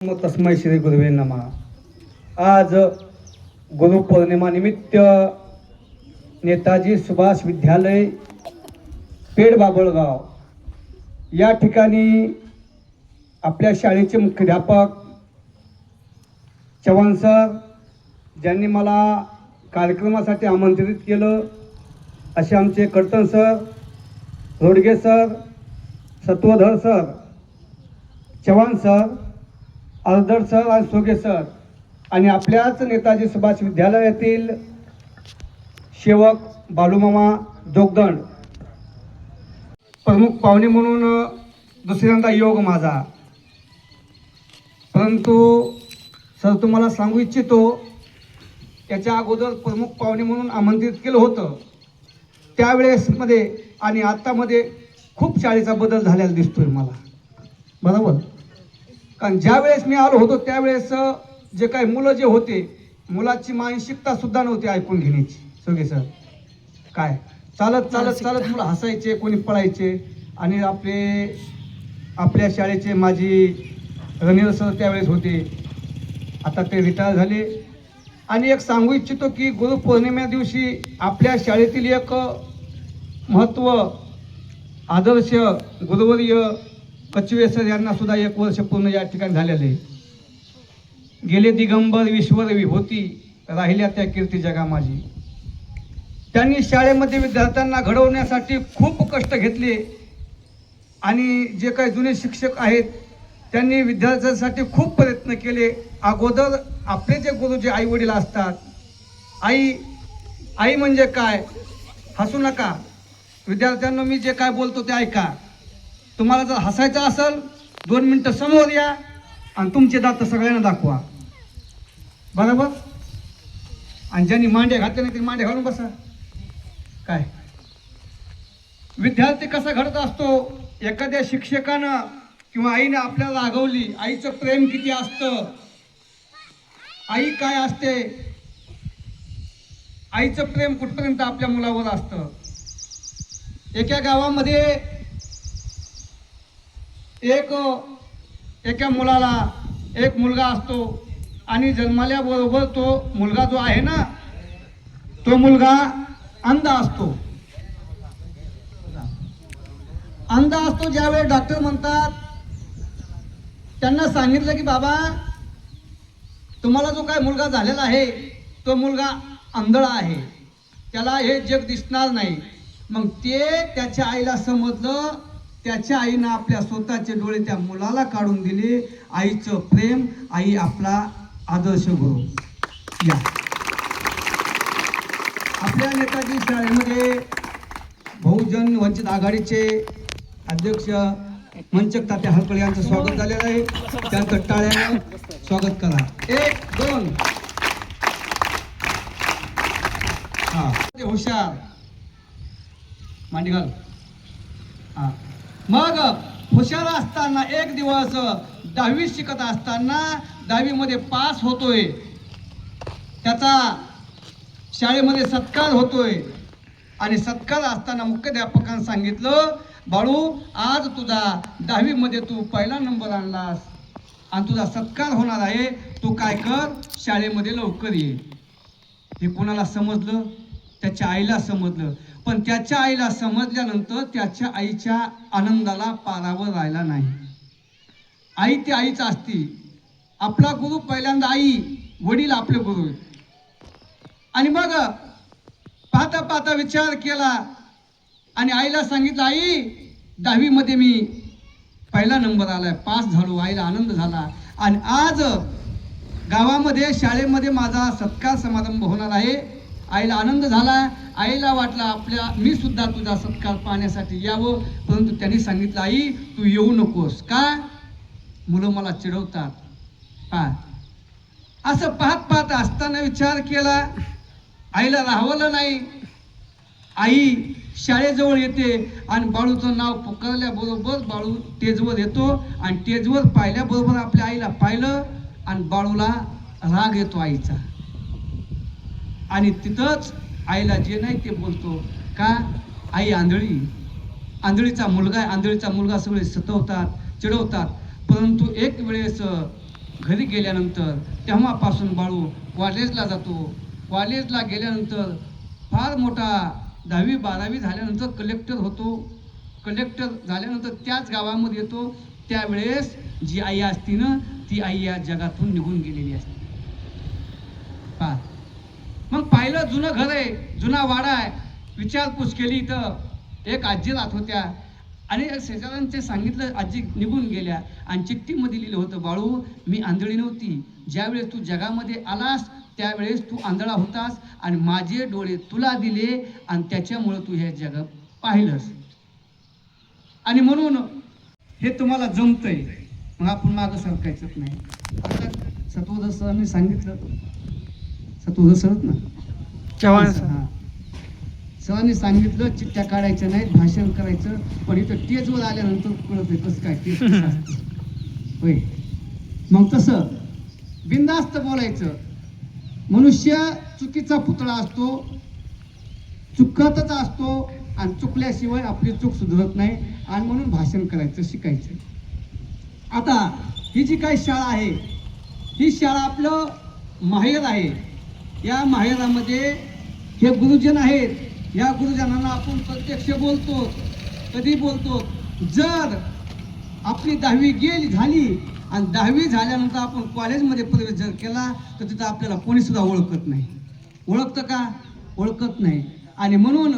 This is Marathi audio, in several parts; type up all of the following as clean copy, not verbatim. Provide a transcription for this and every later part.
तस्मै श्री गुरुवे नमः. आज गुरुपौर्णिमा निमित्त नेताजी सुभाष विद्यालय पेड बाबळगाव या ठिकाणी आपल्या शाळेचे मुख्याध्यापक चव्हाण सर ज्यांनी मला कार्यक्रमासाठी आमंत्रित केलं असे आमचे Kartan sir, Rodge sir, Satvadhar sir, Chavan sir, Ardhad sir आणि सोगे सर आणि आपल्याच नेताजी सुभाष विद्यालयातील सेवक बालूमामा जोगदंड प्रमुख पाहुणे म्हणून दुसऱ्यांदा योग माझा. परंतु सर तुम्हाला सांगू इच्छितो, याच्या अगोदर प्रमुख पाहुणे म्हणून आमंत्रित केलं होतं त्यावेळेसमध्ये आणि आत्तामध्ये खूप शाळेचा बदल झालेला दिसतोय मला, बरोबर. कारण ज्या वेळेस मी आलो होतो त्यावेळेस जे काही मुलं जे होते, मुलाची मानसिकता सुद्धा नव्हती ऐकून घेण्याची. सगळे सर काय चालत चालत चालत मुलं हसायचे, कोणी पळायचे. आणि आपल्या शाळेचे माजी रणील सर त्यावेळेस होते, आता ते रिटायर झाले. आणि एक सांगू इच्छितो की गुरुपौर्णिमे दिवशी आपल्या शाळेतील एक महत्त्व आदर्श गुरुवर्य कचवे सर यांना सुद्धा 1 वर्ष पूर्ण या ठिकाणी झालेले. गेले दिगंबर विश्वर विभूती, राहिल्या त्या कीर्ती जगा माझी. त्यांनी शाळेमध्ये विद्यार्थ्यांना घडवण्यासाठी खूप कष्ट घेतले आणि जे काही जुने शिक्षक आहेत त्यांनी विद्यार्थ्यांसाठी खूप प्रयत्न केले. अगोदर आपले जे गुरु जे आई वडील असतात, आई म्हणजे काय, हसू नका विद्यार्थ्यांना, मी जे काय बोलतो ते ऐका. तुम्हाला जर हसायचं असेल 2 मिनटं समोर या आणि तुमचे दात सगळ्यांना दाखवा, बरोबर. आणि ज्यांनी मांडे घातले नाही ते मांडे घालून बसा. काय विद्यार्थी कसा घडत असतो, एखाद्या शिक्षकानं किंवा आईनं आपल्याला रागवली, आईचं प्रेम किती असतं, आई काय असते, आईचं प्रेम कुठपर्यंत आपल्या मुलावर असतं. एका गावामध्ये एका मुलाला एक मुलगा असतो आणि जन्मल्याबरोबर तो मुलगा जो आहे ना, तो मुलगा अंध असतो. ज्यावेळेस डॉक्टर म्हणतात, त्यांना सांगितलं की बाबा तुम्हाला जो काय मुलगा झालेला आहे तो मुलगा आंधळा आहे, त्याला हे जग दिसणार नाही. मग ते त्याच्या आईला समजलं, त्याच्या आईनं आपल्या स्वतःचे डोळे त्या मुलाला काढून दिले. आईचं प्रेम, आई आपला आदर्श गुरु. या आपल्या नेताजी शाळेमध्ये बहुजन वंचित आघाडीचे अध्यक्ष मंचक तात्या हरपळे यांचं स्वागत झालेलं आहे. त्यांचं टाळ्यानं स्वागत करा. 1 2. हा हुशार मांडी घाल. हा मग हुशार असताना एक दिवस 10वी शिकत असताना 10वी मध्ये पास होतोय, त्याचा शाळेमध्ये सत्कार होतोय. आणि सत्कार असताना मुख्याध्यापकांनी सांगितलं, बाळू आज तुझा 10वी मध्ये तू पहिला नंबर आणलास आणि तुझा सत्कार होणार आहे, तू काय कर, शाळेमध्ये लवकर ये. हे कोणाला समजलं? त्याच्या आईला समजलं. पण त्याच्या आईला समजल्यानंतर त्याच्या आईच्या आनंदाला पारावर राहिला नाही. आई ती आईच असती. आपला गुरु पहिल्यांदा आई, वडील आपले गुरु. आणि मग पाहता पाहता विचार केला आणि आईला सांगितलं, आई 10वी मध्ये मी पहिला नंबर आलाय, पास झालो. आईला आनंद झाला. आणि आज गावामध्ये शाळेमध्ये माझा सत्कार समारंभ होणार आहे. आईला आनंद झाला. आईला वाटलं मी सुद्धा तुझा सत्कार पाहण्यासाठी यावं, परंतु त्यांनी सांगितलं, आई तू येऊ नकोस. का? मुलं मला चिडवतात. काय असं पाहत पाहत असताना विचार केला, आईला राहवलं नाही. आई शाळेजवळ येते आणि बाळूचं नाव पुकारल्याबरोबर बाळू स्टेजवर येतो आणि स्टेजवर पाहिल्याबरोबर आपल्या आईला पाहिलं आणि बाळूला राग येतो आईचा. आणि तिथंच आईला जे नाही ते बोलतो. का? आई आंधळीचा मुलगा सगळे सतवतात, चिडवतात. परंतु एक वेळेस घरी गेल्यानंतर तेव्हापासून बाळू कॉलेजला जातो. कॉलेजला गेल्यानंतर फार मोठा 10वी-12वी झाल्यानंतर कलेक्टर होतो. कलेक्टर झाल्यानंतर त्याच गावामध्ये येतो. त्यावेळेस जी आई असती ना, ती आई या जगातून निघून गेलेली असते. पहा, मग पाहिलं जुनं घर आहे, जुना वाडा आहे. विचारपूस केली तर एक आजी राहत होत्या आणि शेजाऱ्यांचे सांगितलं, आजी निघून गेल्या. आणि चिठ्ठीमध्ये लिहिलं होतं, बाळू मी आंधळी नव्हती, ज्यावेळेस तू जगामध्ये आलास त्यावेळेस तू आंधळा होतास आणि माझे डोळे तुला दिले आणि त्याच्यामुळं तू हे जग पाहिलंस. आणि म्हणून हे तुम्हाला जमतंय, मग आपण मागं सरकायचंच नाही. आता सत्वोदय सरांनी सांगितलं, सत्वोदय सरच ना, चव्हाण सरांनी सांगितलं चिठ्ठ्या काढायच्या नाहीत, भाषण करायचं. पण इथं टेजवर आल्यानंतर कळत आहे कसं काय टेज होय. मग तसं बिनधास्त बोलायचं. मनुष्य चुकीचा पुतळा असतो, चुकतच असतो आणि चुकल्याशिवाय आपली चूक सुधारत नाही. आणि म्हणून भाषण करायचं, शिकायचं. आता ही जी काही शाळा आहे, ही शाळा आपलं माहेर आहे. या माहेरामध्ये हे गुरुजन आहेत. या गुरुजनांना आपण प्रत्यक्ष बोलतो. कधी बोलतो? जर आपली 10वी झाली आणि 10वी झाल्यानंतर आपण कॉलेजमध्ये प्रवेश जर केला तर तिथं आपल्याला कोणी सुद्धा ओळखत नाही. ओळखतं का? ओळखत नाही. आणि म्हणून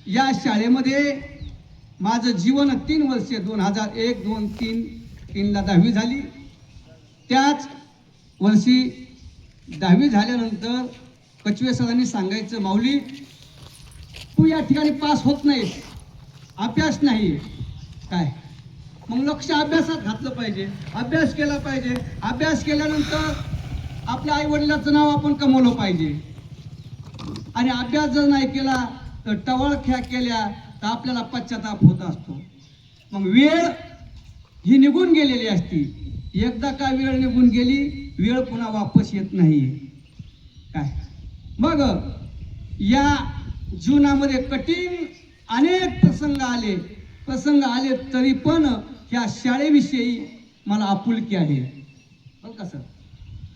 या शाळेमध्ये माझं जीवन 3 वर्षे 2001, 2, 3ला 10वी झाली. त्याच वर्षी 10वी झाल्यानंतर कचवे सरांनी सांगायचं, माऊली तू या ठिकाणी पास होत नाहीस, अभ्यास नाही. काय मग लक्ष अभ्यासात घातलं पाहिजे, अभ्यास केला पाहिजे. अभ्यास केल्यानंतर आपल्या आई वडिलाचं नाव आपण कमवलं पाहिजे. आणि अभ्यास जर नाही केला तर टवळख्या केल्या तर आपल्याला पश्चाताप होत असतो. मग वेळ ही निघून गेलेली असती. एकदा का वेळ निघून गेली, वेळ पुन्हा वापस येत नाही. काय मग या जीवनामध्ये कठीण अनेक प्रसंग आले तरी पण या शाळेविषयी मला आपुलकी आहे. बरं का सर,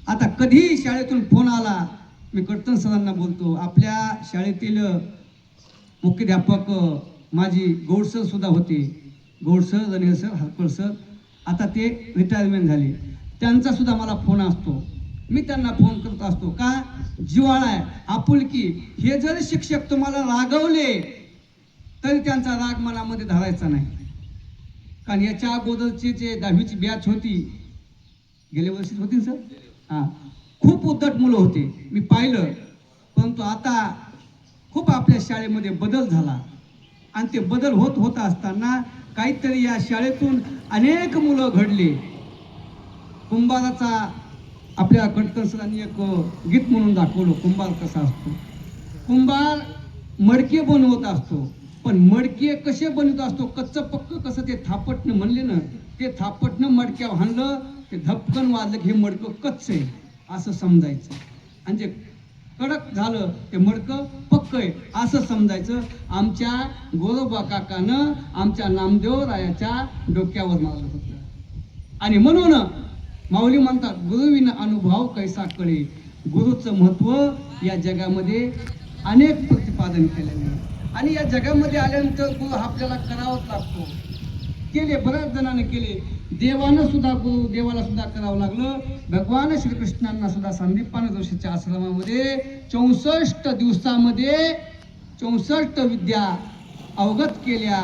आता कधी शाळेतून फोन आला, मी कर्तन सरांना बोलतो, आपल्या शाळेतील मुख्याध्यापक माझी गौड सर सुद्धा होते. Gaud sir, Ranveer sir, Harpal sir, आता ते रिटायरमेंट झाले. त्यांचा सुद्धा मला फोन असतो. मी त्यांना फोन करत असतो. का? जिव्हाळा आहे, आपुलकी. हे जर शिक्षक तुम्हाला रागवले तरी त्यांचा राग मनामध्ये धरायचा नाही. कारण याच्या अगोदरची जे 10वीची बॅच होती, गेल्या वर्षी होती सर, हां, खूप उद्धट मुलं होते, मी पाहिलं. परंतु आता खूप आपल्या शाळेमध्ये बदल झाला. आणि ते बदल होत असताना काहीतरी या शाळेतून अनेक मुलं घडले. कुंभाराचा आपल्या कर्तन सरांनी एक गीत म्हणून दाखवलं, कुंभार कसा असतो. कुंभार मडके बनवत असतो, पण मडके कसे बनवत असतो, कच्चं पक्क कसं ते थापटणं म्हणले ना, ते थापटणं मडक्यावर हाणलं, ते धपकन वाजलं की हे मडकं कच्चं आहे असं समजायचं. आणि जे कडक झालं ते मडकं पक्क आहे असं समजायचं. आमच्या गोरोबा काकानं आमच्या नामदेव रायाच्या डोक्यावर मारलं होतं. आणि म्हणून माऊली म्हणतात, गुरुविना अनुभव कैसा कळे. गुरुचं महत्व या जगामध्ये अनेक प्रतिपादन केलेलं आहे. आणि या जगामध्ये आल्यानंतर गुरु आपल्याला करावाच लागतो. केले, बऱ्याच जणांनी केले. देवाला सुद्धा करावं लागलं. भगवान श्रीकृष्णांना सुद्धा संदीपान जोशीच्या आश्रमामध्ये 64 दिवसामध्ये 64 विद्या अवगत केल्या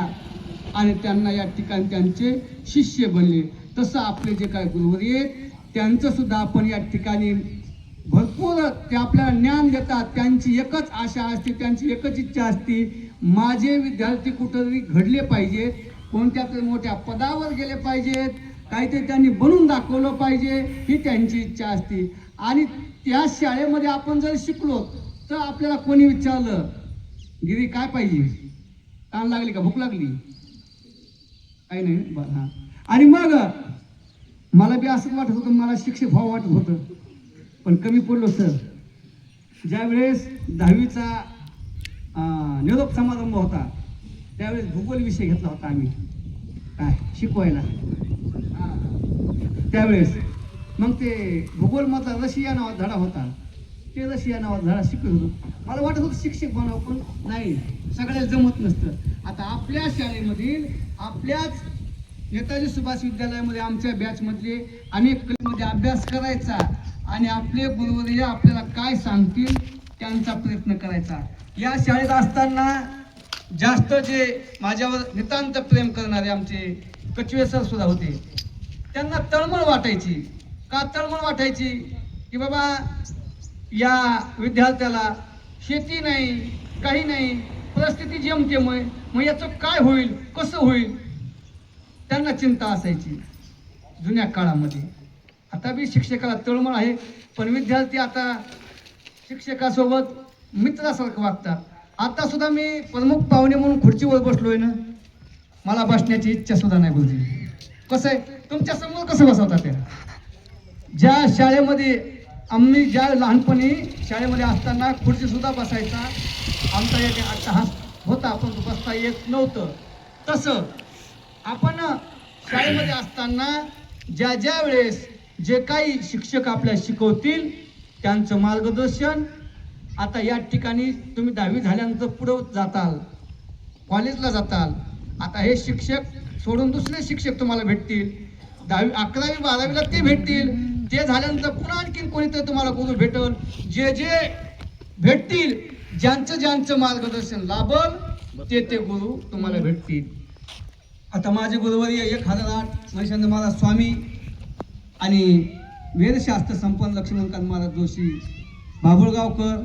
आणि त्यांना या ठिकाणी त्यांचे शिष्य बनले. तसं आपले जे काय गुरुवर आहेत त्यांचं सुद्धा आपण या ठिकाणी भरपूर ते आपल्याला ज्ञान देतात. त्यांची एकच आशा असते, त्यांची एकच इच्छा असते, माझे विद्यार्थी कुठेतरी घडले पाहिजेत, कोणत्या तरी मोठ्या पदावर गेले पाहिजेत, काहीतरी त्यांनी बनवून दाखवलं पाहिजे, ही त्यांची इच्छा असते. आणि त्या शाळेमध्ये आपण जर शिकलो तर आपल्याला कोणी विचारलं, गिरी काय पाहिजे, ताण लागली का, भूक लागली, काही नाही बरं, हां. आणि मग मला बी असं वाटत होतं, मला शिक्षक व्हावं वाटत होतं, पण कमी पडलो सर. ज्यावेळेस 10वीचा निरोप समारंभ होता त्यावेळेस भूगोल विषय घेतला होता आम्ही काय शिकवायला. त्यावेळेस मग ते भूगोलमधला रशिया नावाचा धडा होता, ते रशिया नावाचा धडा शिकत होतो. मला वाटत होतं शिक्षक बनावं, पण नाही, सगळ्याला जमत नसतं. आता आपल्या शाळेमधील आपल्याच नेताजी सुभाष विद्यालयामध्ये आमच्या बॅचमधले आम्ही कलेमध्ये अभ्यास करायचा आणि आपले गुरुवर्य आपल्याला काय सांगतील त्यांचा प्रयत्न करायचा. या शाळेत असताना जास्त जे माझ्यावर नितांत प्रेम करणारे आमचे कचवे सर सुद्धा होते. त्यांना तळमळ वाटायची. का तळमळ वाटायची? की बाबा या विद्यार्थ्याला शेती नाही, काही नाही, परिस्थिती जेमतेम आहे, मग याचं काय होईल, कसं होईल, त्यांना चिंता असायची जुन्या काळामध्ये. आता बी शिक्षकाला तळमळ आहे, पण विद्यार्थी आता शिक्षकासोबत मित्रासारखं वागतात. आता सुद्धा मी प्रमुख पाहुणे म्हणून खुर्चीवर बसलोय ना, मला बसण्याची इच्छा सुद्धा नाही गुरुजी. कसं आहे, तुमच्या समोर कसं बसवतात त्या? ज्या शाळेमध्ये आम्ही ज्या लहानपणी शाळेमध्ये असताना खुर्ची सुद्धा बसायचा आमचा एक अट्टहास होता, पण बसता येत नव्हतं. तसं आपण शाळेमध्ये असताना ज्या ज्या वेळेस जे काही शिक्षक आपल्याला शिकवतील त्यांचं मार्गदर्शन, आता या ठिकाणी तुम्ही 10वी झाल्यानंतर पुढं जाताल, कॉलेजला जाताल, आता हे शिक्षक सोडून दुसरे शिक्षक तुम्हाला भेटतील. 10वी 11वी 12वीला ते भेटतील, ते झाल्यानंतर पुन्हा आणखीन कोणीतरी तुम्हाला गुरु भेटल. जे जे भेटतील, ज्यांचं ज्यांचं मार्गदर्शन लाभल ते ते गुरु तुम्हाला भेटतील. आता माझे गुरुवर्य 1008 महेशानंद महाराज स्वामी आणि वेदशास्त्र संपन्न लक्ष्मणकांत महाराज जोशी, बाभुळगावकर,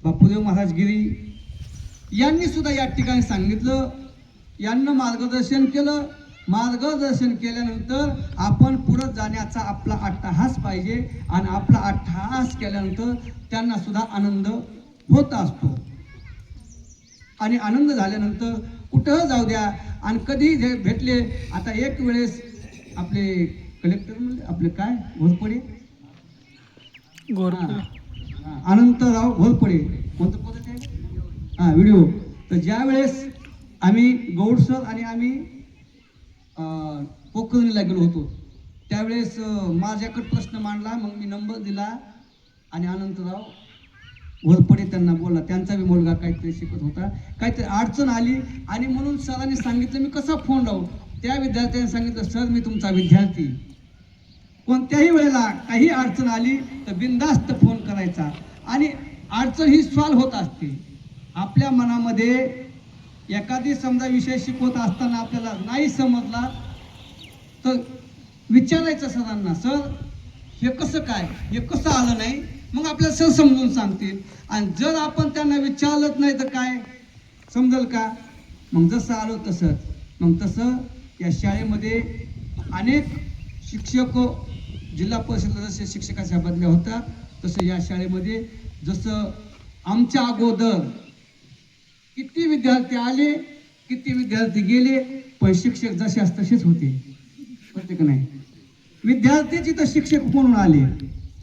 बापूदेव महाराज गिरी यांनी सुद्धा या ठिकाणी सांगितलं. यांना मार्गदर्शन केलं. मार्गदर्शन केल्यानंतर आपण पुढे जाण्याचा आपला अट्टहास पाहिजे आणि आपला अट्टहास केल्यानंतर त्यांना सुद्धा आनंद होत असतो. आणि आनंद झाल्यानंतर कुठं जाऊ द्या आणि कधी भेटले. आता एक वेळेस आपले कलेक्टर म्हणजे आपले काय घोरपडे, अनंतराव घोरपडे, कोणतं पद आहे, व्हिडिओ. तर ज्या वेळेस आम्ही गौड सर आणि आम्ही पोखरणीला गेलो होतो त्यावेळेस माझ्याकडे प्रश्न मांडला. मग मी नंबर दिला आणि अनंतराव घोरपडे त्यांना बोलला. त्यांचा बी मुलगा काहीतरी शिकत होता, काहीतरी अडचण आली आणि म्हणून सरांनी सांगितलं मी कसा फोन लावू. त्या विद्यार्थ्यांनी सांगितलं सर मी तुमचा विद्यार्थी, कोणत्याही वेळेला काही अडचण आली तर बिनधास्त फोन करायचा आणि अडचण ही सॉल्व्ह होत असते. आपल्या मनामध्ये एखादी समजा विषय शिकवत असताना आपल्याला नाही समजला तर विचारायचं सरांना, सर हे कसं काय, हे कसं आलं नाही, मग आपल्याला सर समजून सांगतील. आणि जर आपण त्यांना विचारलंच नाही तर काय समजेल का? मग जसं आलो तसंच. मग तसं या शाळेमध्ये अनेक शिक्षक, जिल्हा परिषदेला जसे शिक्षकाच्या बदल्या होत्या तसं या शाळेमध्ये जसं आमच्या अगोदर किती विद्यार्थी आले, किती विद्यार्थी गेले, पण शिक्षक जसे तसेच होते. प्रत्येक नाही विद्यार्थीची तर शिक्षक म्हणून आले.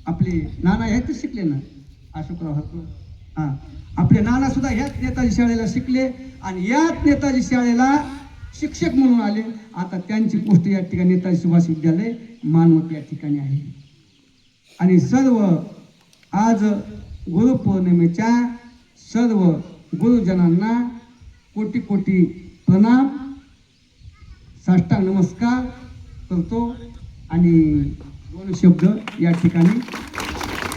आपले नाना ह्याच शिकले ना, अशोकराव हातकर, आपले नाना सुद्धा ह्याच नेताजी शाळेला शिकले आणि याच नेताजी शाळेला शिक्षक म्हणून आले. आता त्यांची पोस्ट या ठिकाणी नेताजी सुभाष विद्यालय मानवत या ठिकाणी आहे. आणि सर्व आज गुरुपौर्णिमेच्या सर्व गुरुजनांना कोटी कोटी प्रणाम, साष्टांग नमस्कार करतो आणि दोन शब्द या ठिकाणी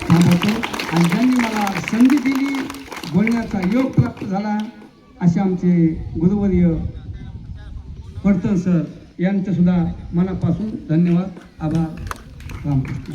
थांबवतो. आणि ज्यांनी मला संधी दिली, बोलण्याचा योग प्राप्त झाला असे आमचे गुरुवर्य पडतन सर यांचे सुद्धा मनापासून धन्यवाद, आभार. रामकृष्ण.